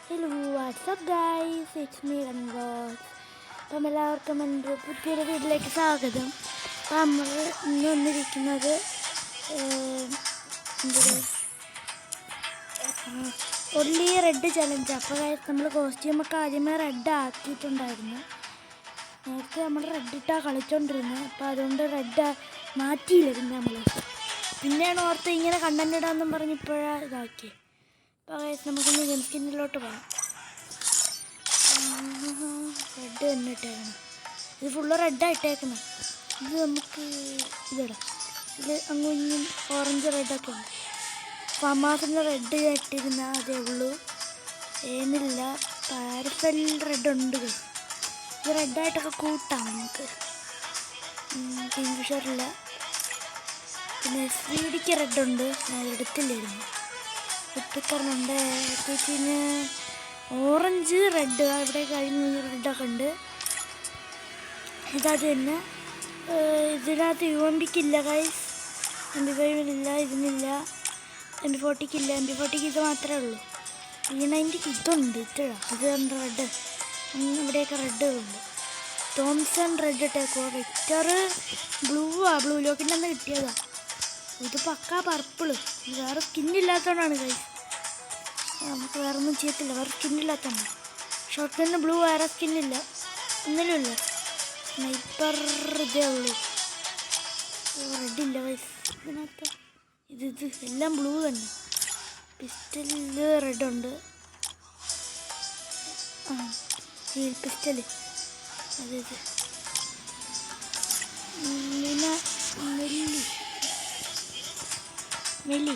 Hello, what's up guys? It's me Ranvos. അപ്പം എല്ലാവർക്കും എൻ്റെ പുതിയൊരു വീട്ടിലേക്ക് സ്വാഗതം. അപ്പം നമ്മൾ ഇന്ന് വന്നിരിക്കുന്നത് ഒള്ളി റെഡ് ചലഞ്ച്. അപ്പോൾ നമ്മൾ കോസ്റ്റ്യൂമൊക്കെ ആദ്യമേ റെഡ് ആക്കിയിട്ടുണ്ടായിരുന്നു. നേരത്തെ നമ്മൾ റെഡ് ഇട്ടാണ് കളിച്ചോണ്ടിരുന്നത്. അപ്പോൾ അതുകൊണ്ട് റെഡ് മാറ്റിയില്ല. പിന്നെയാണ് ഓർത്ത് ഇങ്ങനെ കണ്ടന്റ് ഇടാമെന്നും പറഞ്ഞ് ഇപ്പോഴാണ് ഇതാക്കിയത്. അപ്പോൾ നമുക്കിന്ന് ഗെയിം സ്കിന്നിലോട്ട് പോകാം. റെഡ് തന്നെ ഇട്ടേക്കണം. ഇത് ഫുള്ള് റെഡാണ് ഇട്ടേക്കണം. ഇത് നമുക്ക് ഇതിടാം. ഇത് അങ്ങും ഓറഞ്ച് റെഡൊക്കെ ഉണ്ട്. ഫമാസിൻ്റെ റെഡ് ഇട്ടിരുന്ന അതേ ഉള്ളൂ. ഏന്നില്ല. പാരസൽ റെഡ് ഉണ്ട്. ഇത് റെഡായിട്ടൊക്കെ കൂട്ടാം നമുക്ക്. കിങ്ഫിഷറില്ല. പിന്നെ സ്വീഡിക്ക് റെഡുണ്ട്. ഞാൻ എടുത്തില്ലായിരുന്നു. കുട്ടിക്കറിനുണ്ട്. പിന്നെ ഓറഞ്ച് റെഡ് ഇവിടെ കഴിഞ്ഞ റെഡൊക്കെ ഉണ്ട്. ഇതത് തന്നെ. ഇതിനകത്ത് UMPക്കില്ല ഗൈസ്. MP5-നില്ല, ഇതിനില്ല. MP40ക്കില്ല. MP40ക്ക് ഇത് മാത്രമേ ഉള്ളൂ. E90ക്ക് ഇതുണ്ട്. ഇത് റെഡ്. ഇവിടെയൊക്കെ റെഡ് ഉണ്ട്. തോംസൺ റെഡ് ഇട്ടേക്കോ. വെക്ടർ ബ്ലൂ ലോക്കിൻ്റെ അന്ന് കിട്ടിയതാണ്. ഇത് പക്കാ പർപ്പിള്. വേറെ സ്കിന്നില്ലാത്തതുകൊണ്ടാണ് ഗൈസ്. നമുക്ക് വേറെ ഒന്നും ചെയ്യത്തില്ല. വേറെ സ്കിന്നില്ലാത്തതുകൊണ്ട്. ഷോർട്ട് ഗണ്ണിന് ബ്ലൂ വേറെ സ്കിന്നില്ല. ഒന്നിലും ഇല്ല. സ്നൈപ്പർ ഇതേ ഉള്ളൂ. റെഡില്ല ഗൈസ് ഇതിനകത്ത്. ഇത് എല്ലാം ബ്ലൂ തന്നെ. പിസ്റ്റലിൽ റെഡുണ്ട്. പിസ്റ്റല് അതെ. പിന്നെ മെല്ലി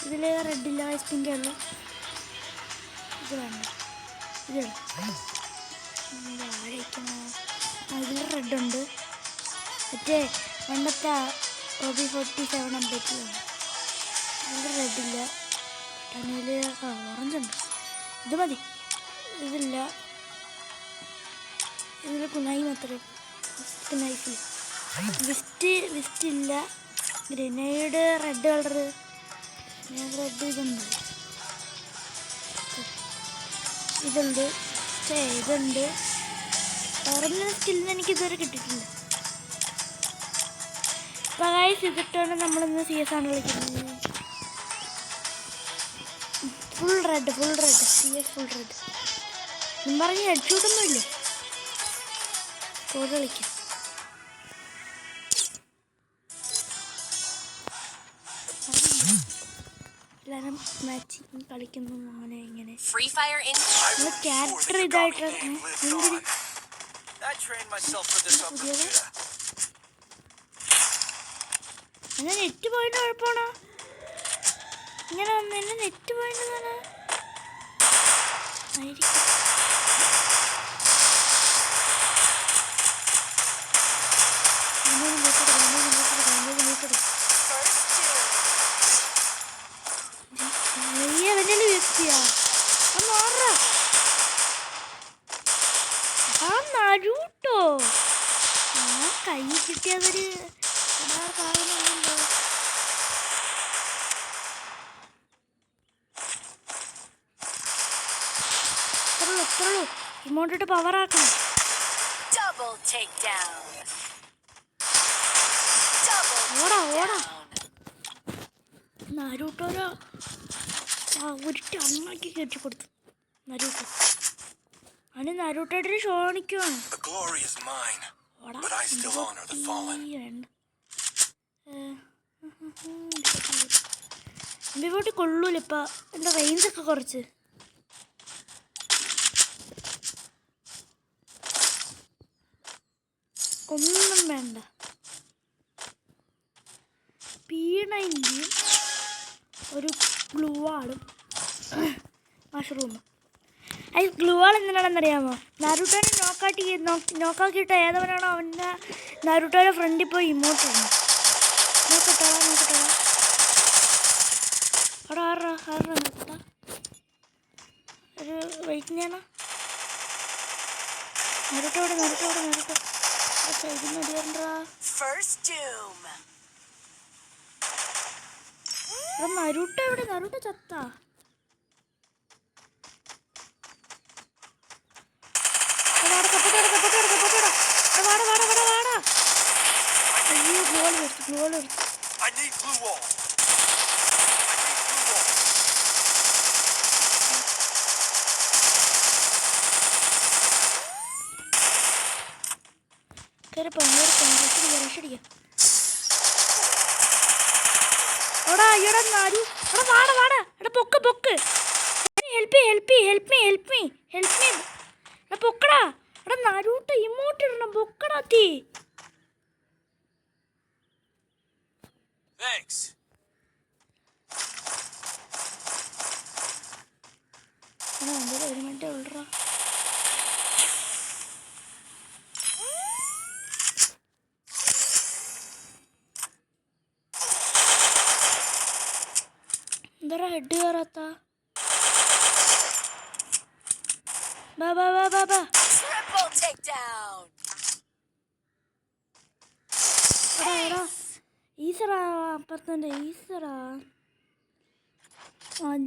ഇതിൽ റെഡില്ല ഗൈസ്. പിങ്കേ ഉള്ളൂ. ഇത് വേണ്ട. ഇത് ആരയിക്കണോ? ഇതിൽ റെഡുണ്ട്. മറ്റേ പണ്ടത്തെ OB47 അമ്പലത്തിലുണ്ട്. ഇതിൽ റെഡില്ല. ടണിയിൽ ഓറഞ്ച് ഉണ്ട്. ഇത് മതി. ഇതില്ല. ഇതിൽ കുനായി മാത്രമേ. നൈഫിൽ വിസ്റ്റ് ഇല്ല. Grenade red colour. റെഡ് ഇതുണ്ട്. ഇതുണ്ട്. ഇതുണ്ട്. വേറെ സ്കില്ലിന് എനിക്ക് ഇതുവരെ കിട്ടിയിട്ടില്ല. അപ്പോൾ ഗൈസ് ഇതിട്ടാണ് നമ്മളിന്ന് CS ആണ് കളിക്കുന്നത്. Full red CS full red. ഞാൻ പറഞ്ഞ് ഹെഡ്ഷൂട്ടൊന്നും ഇല്ല. കോഡ് കളിക്കാം. എല്ലാവരും മാച്ച് കളിക്കുന്നു. അങ്ങനെ ഇങ്ങനെ ക്യാരക്ടർ ഇതായിട്ട് എന്നെ നെറ്റ് പോയിന്റ് കുഴപ്പമാണോ? ഇങ്ങനെ എന്നെ നെറ്റ് പോയിന്റ് ആയിരിക്കും. നരൂട്ടോ കൈ കിട്ടിയവര് കാണുന്നുണ്ടോ? എത്രയുള്ളൂ. ഇമോട്ടിട്ട് പവർ ആക്കണം. ഓടാ നരൂട്ടോരോ ഒരു ടണ്ണാക്കി കയറ്റി കൊടുത്തു. നരൂട്ടോ അവന് നരൂട്ടോയുടെ ഷോണിക്കുവാണ്. MP40 കൊള്ളൂല. ഇപ്പം എൻ്റെ റേഞ്ചൊക്കെ കുറച്ച്. ഒന്നും വേണ്ട. P90 ഒരു ഗ്ലൂ വാളും മഷ്റൂമും. അത് ഗ്ലൂ വാൾ എന്തിനാണെന്നറിയാമോ? നരൂട്ടോനെ നോക്കാക്കിയിട്ട് ഏതവനാണോ അവൻ്റെ നരൂട്ടോയുടെ ഫ്രണ്ടിൽ പോയി ഇമോട്ട് ആണ്. നോക്കട്ടാ ഒരു വെയിറ്റിനാണ്. നരൂട്ടോ നരൂട്ടോ എവിടെ? നരൂട്ടോ ചത്താ? I need glue wall. പൊക്കടാ എടാ നരൂട്ടോ ഇമോട്ട് ഇടണം പൊക്കടാ തീ Thanks. ഒരു മിനിറ്റ് ഉള്ളടാ എന്താ ഹെഡ് കയറാത്ത ബാ ബാ ബാ ബാ ബാ ഈസറാ അപ്പുറത്തൻ്റെ ഈസറാ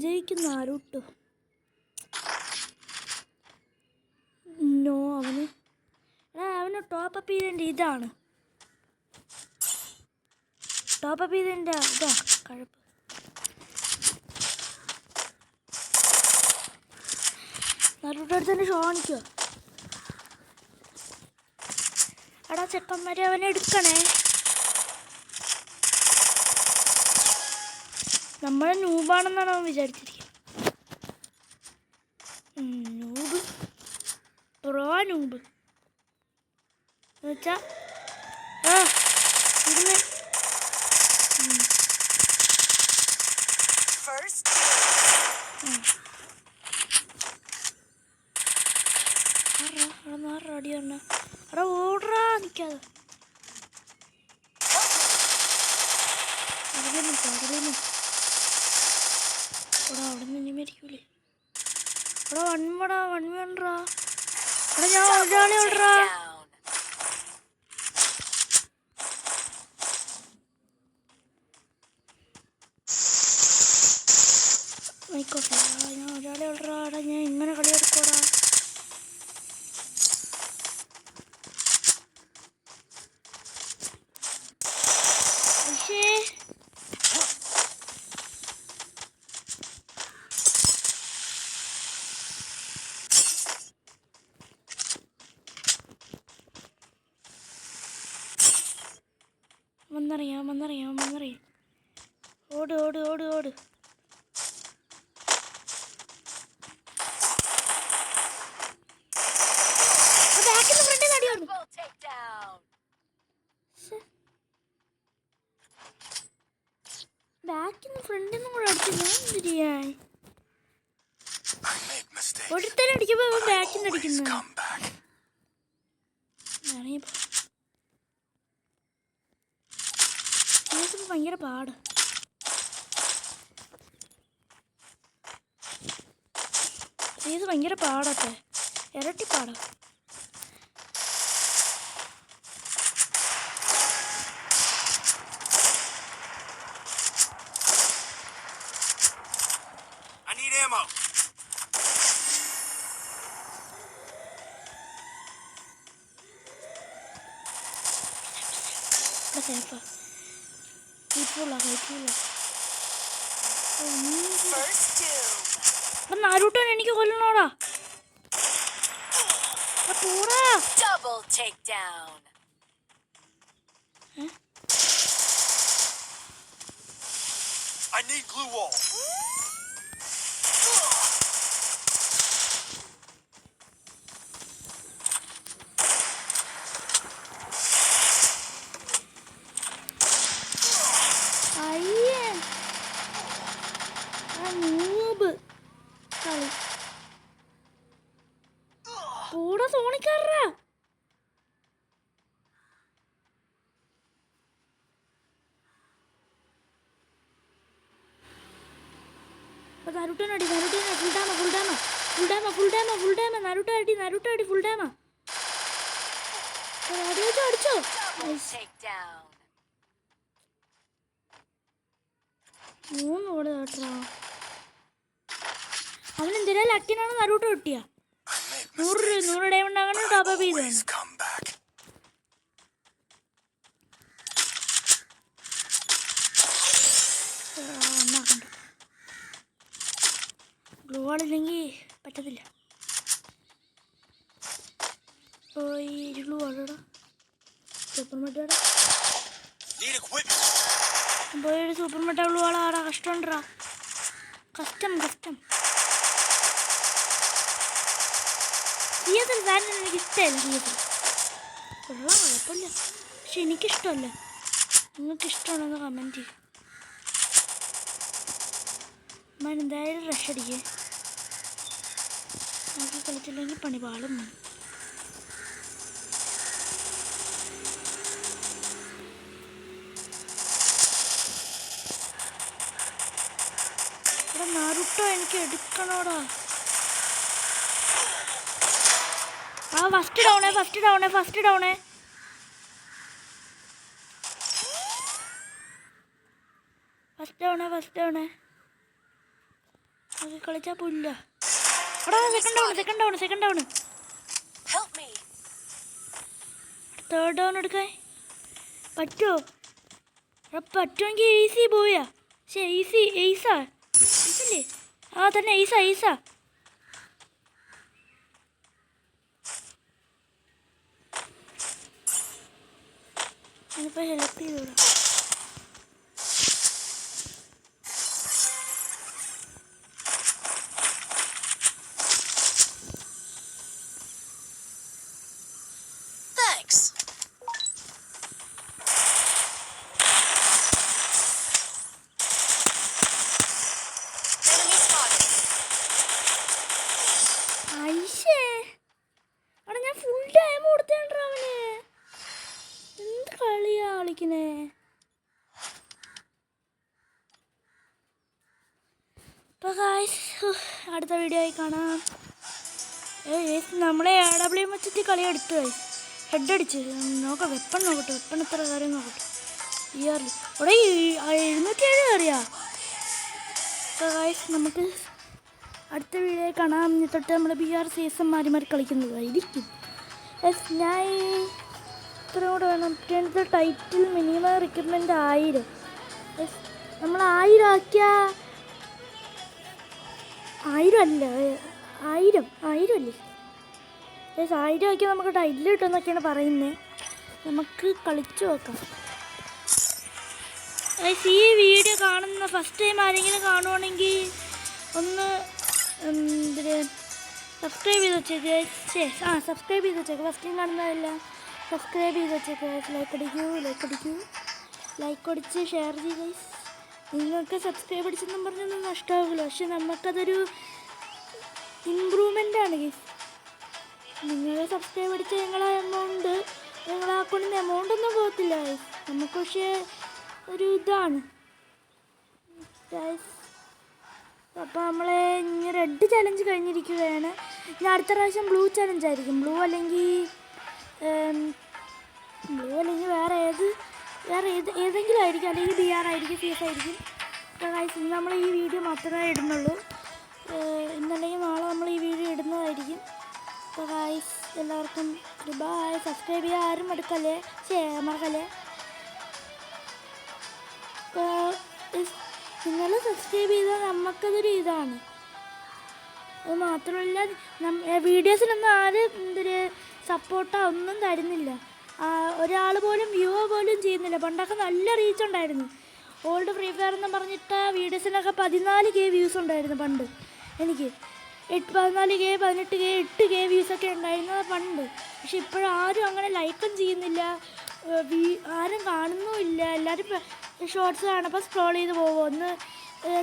ജയിക്കുന്ന ആരൂട്ടോ നോ അവന് ടോപ്പപ്പ് ചെയ്തതിൻ്റെ ഇതാണ് ടോപ്പപ്പ് ചെയ്തതിൻ്റെ ഇതാ കഴപ്പ് നല്ലൂടെ അടുത്തന്നെ ഷോണിക്കോ എടാ ചെക്കന്മാരെ അവനെ എടുക്കണേ നമ്മളെ നൂബാണെന്നാണ് അവൻ വിചാരിച്ചിരിക്കുന്നത് നൂബ് പ്രോ നൂബ് എന്നുവെച്ചാ ഇരുന്ന് റെഡി പറഞ്ഞ എടാ ഓടറാ നിൽക്കാതെ പകരുന്നു എടാ അവിടെ നിന്ന് ഇനി മരിക്കൂലേ എടാ വൺ വേണ്ടാ എടാ ഞാൻ ഒരാളെ ഓടറാ ആയിക്കോട്ടെ ഞാൻ ഒരാളെ ഓടറാ എടാ ഞാൻ ഇങ്ങനെ കളി എടുക്കോടാ വന്നറിയാം ഓട് ബാക്കിന്ന് ഫ്രണ്ടിൽ കൂടെ അടിച്ചു ഞാൻ എന്തിരിയായി ഒരുത്തരം അടിക്കുമ്പോ ബാക്കിൽ നിന്ന് അടിക്കുന്നു ഭയങ്കര പാട് ഇത് ഭയങ്കര പാടട്ടെ ഇരട്ടി പാടാ I need ammo. നാരൂട്ടൻ എനിക്ക് കൊല്ലണോടാ I need glue wall. കൂടെ സോണിക്കാറാ നരുട്ടനടി ഫുൾ ഡാമ നരുട്ടടി ഫുൾ ഡാമ അടിച്ചോ മൂന്ന് ഓട് കേട്ടോ അവനെന്തിനാ ലക്കിനാണ് നരുട്ട കിട്ടിയ 100 ഡയമണ്ട് അങ്ങനെ ടോപ്പ് ചെയ്തു ഗ്ലൂ വാളില്ലെങ്കിൽ പറ്റത്തില്ല. ഈ ഗ്ലൂ വാളോടാ സൂപ്പർ മെട്ടാടാ പോയൊരു സൂപ്പർ മെട്ട ഗ്ലൂ വാളാടാ. കഷ്ടമുണ്ടാ കഷ്ടം തിയേറ്റർ സാധനം എനിക്ക് ഇഷ്ടമല്ല. തിയേറ്റർ കൊള്ളാം, കുഴപ്പമില്ല, പക്ഷെ എനിക്കിഷ്ടമല്ല. നിങ്ങൾക്ക് ഇഷ്ടമാണെന്ന് കമൻറ്റ് ചെയ്യും. എന്തായാലും റഷ് അടിക്കേ, നമുക്ക് കളിച്ചില്ലെങ്കിൽ പണി പാളും. ഇവിടെ നാറുട്ടോ എനിക്ക് എടുക്കണോടാ. ഫസ്റ്റ് ഡൗണേ അത് കളിച്ചാ പുല്ല. സെക്കൻഡ് ഡൗൺ തേർഡ് ഡൗൺ എടുക്കാൻ പറ്റുമോ? പറ്റുമെങ്കിൽ ഈസി പോയാ. പക്ഷേ ഈസാ ഈസല്ലേ? ആ തന്നെ ഈസാ. ഞാനിപ്പോൾ ഹെൽപ്പ് ചെയ്തോടാ. ഞാൻ ഫുൾ ടൈം കൊടുത്തേണ്ട അവന്. എന്ത് കളിയാ കളിക്കുന്നേ? അപ്പോൾ അടുത്ത വീഡിയോ ആയി കാണാം. നമ്മളെ AW വെച്ചിട്ട് കളി എടുത്ത് ഹെഡ് അടിച്ച് നോക്കാം. വെപ്പൺ എത്ര കാര്യം നോക്കട്ടെ. ഇയർലി ഇവിടെ 707 കയറിയാ. അപ്പോൾ നമുക്ക് അടുത്ത വീഡിയോ കാണാം. തൊട്ട് നമ്മൾ BR സീസൺ മാറി കളിക്കുന്നതായിരിക്കും. ഞാൻ ഇത്ര കൂടെ വേണം. Title minimum recruitment 1000. നമ്മൾ 1000 ആക്കിയ 1000 അല്ലേ 1000 അല്ലേ 1000 ആക്കിയാൽ നമുക്ക് ടൈറ്റിൽ കിട്ടുമെന്നൊക്കെയാണ് പറയുന്നത്. നമുക്ക് കളിച്ചു നോക്കാം. ഈ വീഡിയോ കാണുന്ന ഫസ്റ്റ് ടൈം ആരെങ്കിലും കാണുവാണെങ്കിൽ ഒന്ന് സബ്സ്ക്രൈബ് ചെയ്ത് വെച്ചേക്ക്. സബ്സ്ക്രൈബ് ചെയ്ത് വെച്ചേക്ക്. ഫസ്റ്റ് ടൈം കാണുന്നതല്ല, സബ്സ്ക്രൈബ് ചെയ്ത് വെച്ചേക്ക്. ലൈക്ക് അടിച്ച് ഷെയർ ചെയ്യുക. നിങ്ങൾക്ക് സബ്സ്ക്രൈബ് അടിച്ചെന്നും പറഞ്ഞൊന്നും നഷ്ടമാകില്ല, പക്ഷെ നമുക്കതൊരു ഇമ്പ്രൂവ്മെൻ്റാണ് ഗൈസ്. നിങ്ങൾ സബ്സ്ക്രൈബ് അടിച്ച ഞങ്ങളെ അക്കൗണ്ടിൽ നിന്ന് എമൗണ്ടൊന്നും പോകത്തില്ല ഗൈസ്. നമുക്ക് പക്ഷേ ഒരു ഇതാണ് ഗൈസ്. അപ്പോൾ നമ്മളെ റെഡ് ചലഞ്ച് കഴിഞ്ഞിരിക്കുകയാണ്. ഇനി അടുത്ത പ്രാവശ്യം ബ്ലൂ ചലഞ്ച് ആയിരിക്കും. ബ്ലൂ അല്ലെങ്കിൽ വേറെ ഏതെങ്കിലും ആയിരിക്കും, അല്ലെങ്കിൽ BR ആയിരിക്കും, CS ആയിരിക്കും. അപ്പോൾ ഗൈസ് ഇന്ന് നമ്മൾ ഈ വീഡിയോ മാത്രമേ ഇടുന്നുള്ളൂ. ഇന്നല്ലെങ്കിൽ നാളെ നമ്മൾ ഈ വീഡിയോ ഇടുന്നതായിരിക്കും. അപ്പോൾ ഗൈസ് എല്ലാവർക്കും ബൈ. സബ്സ്ക്രൈബ് ചെയ്യാൻ ആരും മറക്കല്ലേ. നിങ്ങൾ സബ്സ്ക്രൈബ് ചെയ്താൽ നമുക്കതൊരു ഇതാണ്. അത് മാത്രമല്ല വീഡിയോസിനൊന്നും ആരും സപ്പോർട്ടോ ഒന്നും തരുന്നില്ല. ഒരാൾ പോലും വ്യൂവോ പോലും ചെയ്യുന്നില്ല. പണ്ടൊക്കെ നല്ല റീച്ച് ഉണ്ടായിരുന്നു. ഓൾഡ് ഫ്രീ ഫയർ എന്ന് പറഞ്ഞിട്ട് വീഡിയോസിനൊക്കെ 14K വ്യൂസ് ഉണ്ടായിരുന്നു പണ്ട്. എനിക്ക് 14K 18K 8K വ്യൂസൊക്കെ ഉണ്ടായിരുന്നു പണ്ട്. പക്ഷെ ഇപ്പോഴാരും അങ്ങനെ ലൈക്കും ചെയ്യുന്നില്ല, ആരും കാണുന്നുമില്ല. എല്ലാവരും ഷോർട്സ് കാണുമ്പോൾ സ്ക്രോൾ ചെയ്ത് പോകുമോ, ഒന്ന്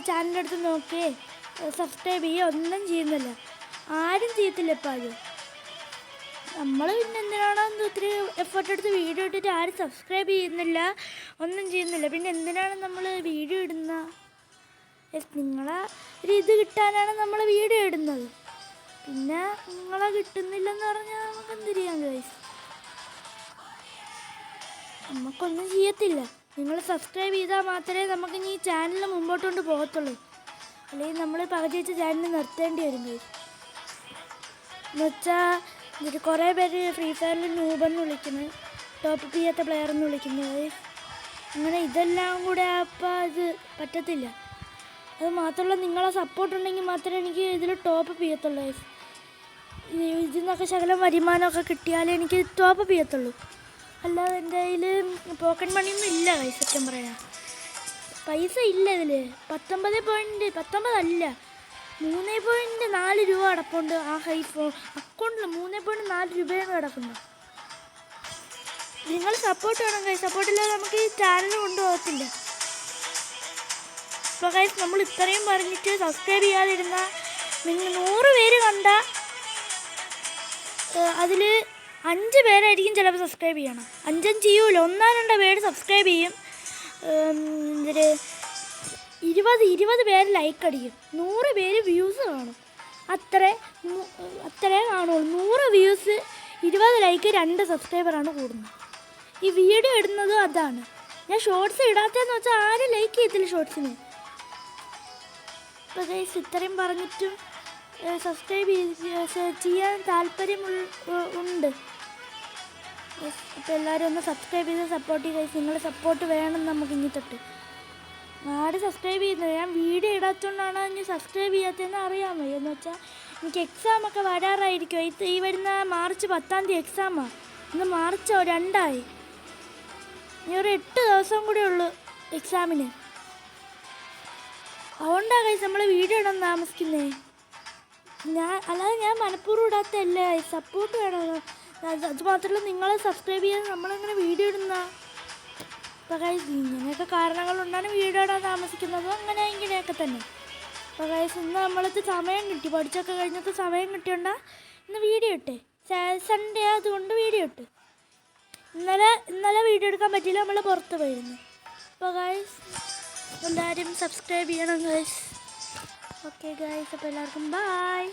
ചാനലിൻ്റെ അടുത്ത് നോക്കിയേ സബ്സ്ക്രൈബ് ചെയ്യുക ഒന്നും ചെയ്യുന്നില്ല. ആരും ചെയ്യത്തില്ല ഇപ്പോൾ ആരും. നമ്മൾ പിന്നെ എന്തിനാണോ ഒത്തിരി എഫേർട്ട് എടുത്ത് വീഡിയോ ഇട്ടിട്ട് ആരും സബ്സ്ക്രൈബ് ചെയ്യുന്നില്ല, ഒന്നും ചെയ്യുന്നില്ല. പിന്നെ എന്തിനാണ് നമ്മൾ വീഡിയോ ഇടുന്ന? നിങ്ങളെ ഒരു ഇത് കിട്ടാനാണ് നമ്മൾ വീഡിയോ ഇടുന്നത്. പിന്നെ നിങ്ങളെ കിട്ടുന്നില്ലെന്ന് പറഞ്ഞാൽ നമുക്ക് എന്ത് ചെയ്യാൻ ഗൈസ്? നമുക്കൊന്നും ചെയ്യത്തില്ല. നിങ്ങൾ സബ്സ്ക്രൈബ് ചെയ്താൽ മാത്രമേ നമുക്ക് ഇനി ഈ ചാനൽ മുമ്പോട്ട് കൊണ്ട് പോകത്തുള്ളൂ. അല്ലെങ്കിൽ നമ്മൾ പകുതി വെച്ച് ചാനൽ നിർത്തേണ്ടി വരും ഗൈസ്. എന്നുവെച്ചാൽ കുറേ പേര് ഫ്രീ ഫയറിൽ നൂബെന്ന് വിളിക്കുന്നത്, ടോപ്പ് ചെയ്യാത്ത പ്ലെയർ എന്ന് വിളിക്കുന്നത്. അങ്ങനെ ഇതെല്ലാം കൂടെ അപ്പോൾ അത് പറ്റത്തില്ല. അത് മാത്രമല്ല നിങ്ങളെ സപ്പോർട്ട് ഉണ്ടെങ്കിൽ മാത്രമേ എനിക്ക് ഇതിൽ ടോപ്പ് ചെയ്യത്തുള്ളൂ ഗൈസ്. ഇതിൽ നിന്നൊക്കെ ശകലം വരുമാനമൊക്കെ കിട്ടിയാലേ എനിക്ക് ടോപ്പ് ചെയ്യത്തുള്ളൂ. അല്ലാതെ എൻ്റെ കയ്യിൽ പോക്കറ്റ് മണിയൊന്നും ഇല്ല ഗൈസ്. സത്യം പറയാം പൈസ ഇല്ല ഇതിൽ. 19.19 3.4 രൂപ അടപ്പുണ്ട് ആ ഫോൺ അക്കൗണ്ടിൽ. 3.4 രൂപയാണ് കിടക്കുന്നത്. നിങ്ങൾ സപ്പോർട്ട് വേണം ഗൈസ്. സപ്പോർട്ടില്ലാതെ നമുക്ക് ഈ ചാനൽ കൊണ്ടുപോകത്തില്ല. അപ്പോൾ ഗൈസ് നമ്മൾ ഇത്രയും പറഞ്ഞിട്ട് സബ്സ്ക്രൈബ് ചെയ്യാതിരുന്ന നിങ്ങൾ 100 പേര് കണ്ട അതിൽ 5 പേരായിരിക്കും ചിലപ്പോൾ സബ്സ്ക്രൈബ് ചെയ്യണം. 5 ചെയ്യൂല, 1-2 പേര് സബ്സ്ക്രൈബ് ചെയ്യും. 20 പേര് ലൈക്ക് അടിക്കും. 100 പേര് വ്യൂസ് കാണും. അത്രേ കാണുള്ളൂ. 100 വ്യൂസ് 20 ലൈക്ക് 2 സബ്സ്ക്രൈബറാണ് കൂടുന്നത്. ഈ വീഡിയോ ഇടുന്നതും അതാണ്. ഞാൻ ഷോർട്സ് ഇടാത്തതെന്ന് വെച്ചാൽ ആരും ലൈക്ക് ചെയ്യത്തില്ല ഷോർട്സിന്. അപ്പോൾ ഗൈസ് ഇത്രയും പറഞ്ഞിട്ടും സബ്സ്ക്രൈബ് ചെയ്യാൻ താല്പര്യമുണ്ട്. അപ്പോൾ എല്ലാവരും ഒന്ന് സബ്സ്ക്രൈബ് ചെയ്ത് സപ്പോർട്ട് ചെയ്യുക ഗൈസ്. നിങ്ങളുടെ സപ്പോർട്ട് വേണം നമുക്ക് ഇനി തൊട്ട്. ആരും സബ്സ്ക്രൈബ് ചെയ്യുന്നത് ഞാൻ വീഡിയോ ഇടാത്തതുകൊണ്ടാണ് ഇനി സബ്സ്ക്രൈബ് ചെയ്യാത്തതെന്ന് അറിയാമോ? എന്ന് വെച്ചാൽ എനിക്ക് എക്സാമൊക്കെ വരാറായിരിക്കും. ഈ വരുന്ന മാർച്ച് 10 എക്സാമാണ്. ഇന്ന് മാർച്ച് 2 ഇനി ഒരു 8 ദിവസം കൂടെ ഉള്ളൂ എക്സാമിന്. അതുകൊണ്ടാണ് ഗൈസ് നമ്മൾ വീഡിയോ ഇടാൻ താമസിക്കുന്നത്. അല്ലാതെ ഞാൻ മനഃപൂർവ്വം ഇടാത്തതല്ല. സപ്പോർട്ട് വേണം. അത് മാത്രമല്ല നിങ്ങളെ സബ്സ്ക്രൈബ് ചെയ്യാൻ നമ്മളങ്ങനെ വീഡിയോ ഇടുന്ന. അപ്പോൾ ഗൈസ് ഇങ്ങനെയൊക്കെ കാരണങ്ങളുണ്ടാണ് വീഡിയോ ഇടാൻ താമസിക്കുന്നതും അങ്ങനെ ഇങ്ങനെയൊക്കെ തന്നെ. അപ്പോൾ ഗൈസ് ഇന്ന് നമ്മളത് സമയം കിട്ടി. പഠിച്ചൊക്കെ കഴിഞ്ഞപ്പോൾ സമയം കിട്ടിയോണ്ടാ ഇന്ന് വീഡിയോ ഇട്ടേ. സൺഡേ അതുകൊണ്ട് വീഡിയോ ഇട്ട്. ഇന്നലെ വീഡിയോ എടുക്കാൻ പറ്റിയില്ല, നമ്മൾ പുറത്ത് പോയിരുന്നു. അപ്പോൾ ഗൈസ് എല്ലാവരും സബ്സ്ക്രൈബ് ചെയ്യണം ഗൈസ്. ഓക്കെ ഗൈസ്, അപ്പോൾ എല്ലാവർക്കും ബൈ.